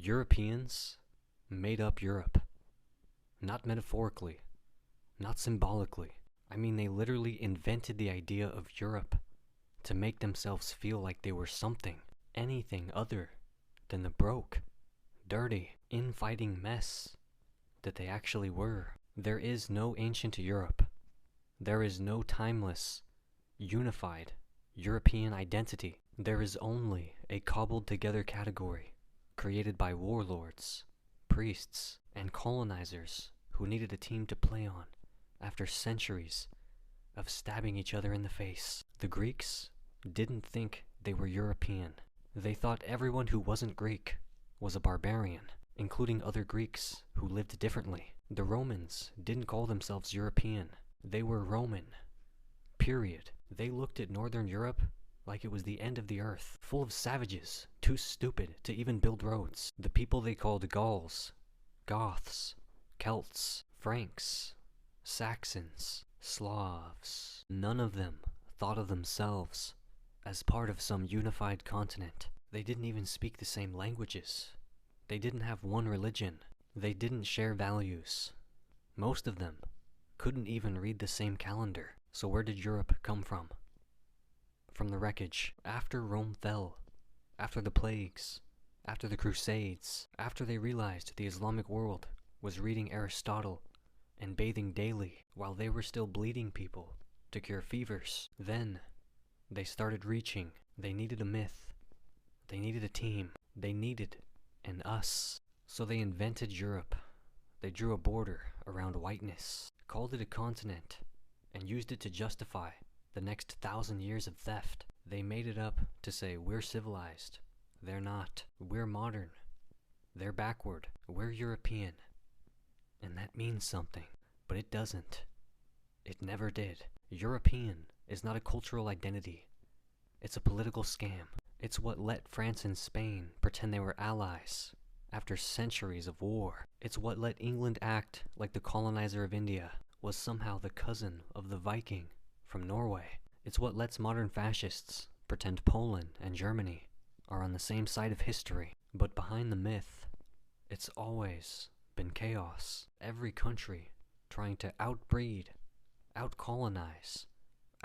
Europeans made up Europe. Not metaphorically, not symbolically. I mean, they literally invented the idea of Europe to make themselves feel like they were something, anything other than the broke, dirty, infighting mess that they actually were. There is no ancient Europe. There is no timeless, unified European identity. There is only a cobbled together category created by warlords, priests, and colonizers who needed a team to play on after centuries of stabbing each other in the face. The Greeks didn't think they were European. They thought everyone who wasn't Greek was a barbarian, including other Greeks who lived differently. The Romans didn't call themselves European. They were Roman. Period. They looked at Northern Europe like it was the end of the earth, full of savages, too stupid to even build roads. The people they called Gauls, Goths, Celts, Franks, Saxons, Slavs. None of them thought of themselves as part of some unified continent. They didn't even speak the same languages. They didn't have one religion. They didn't share values. Most of them couldn't even read the same calendar. So where did Europe come from? From the wreckage. After Rome fell, after the plagues, after the Crusades, after they realized the Islamic world was reading Aristotle and bathing daily while they were still bleeding people to cure fevers, then they started reaching. They needed a myth. They needed a team. They needed an us. So they invented Europe. They drew a border around whiteness, called it a continent, and used it to justify the next 1,000 years of theft. They made it up to say we're civilized. They're not. We're modern. They're backward. We're European. And that means something. But it doesn't. It never did. European is not a cultural identity. It's a political scam. It's what let France and Spain pretend they were allies after centuries of war. It's what let England act like the colonizer of India was somehow the cousin of the Viking from Norway. It's what lets modern fascists pretend Poland and Germany are on the same side of history. But behind the myth, it's always been chaos. Every country trying to outbreed, outcolonize,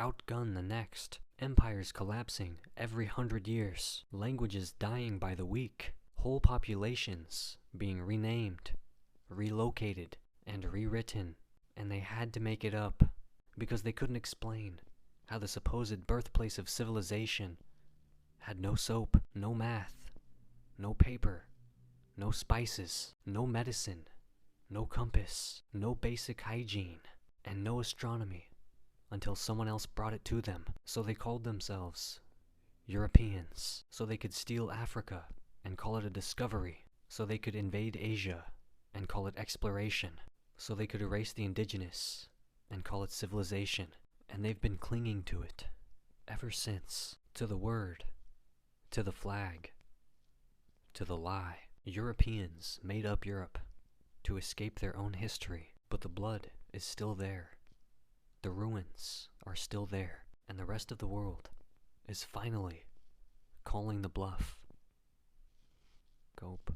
outgun the next. Empires collapsing every 100 years. Languages dying by the week. Whole populations being renamed, relocated, and rewritten. And they had to make it up because they couldn't explain how the supposed birthplace of civilization had no soap, no math, no paper, no spices, no medicine, no compass, no basic hygiene, and no astronomy until someone else brought it to them. So they called themselves Europeans, so they could steal Africa and call it a discovery, so they could invade Asia and call it exploration, so they could erase the indigenous and call it civilization. And they've been clinging to it ever since, to the word, to the flag, to the lie. Europeans made up Europe to escape their own history, but the blood is still there. The ruins are still there, and the rest of the world is finally calling the bluff. Cope.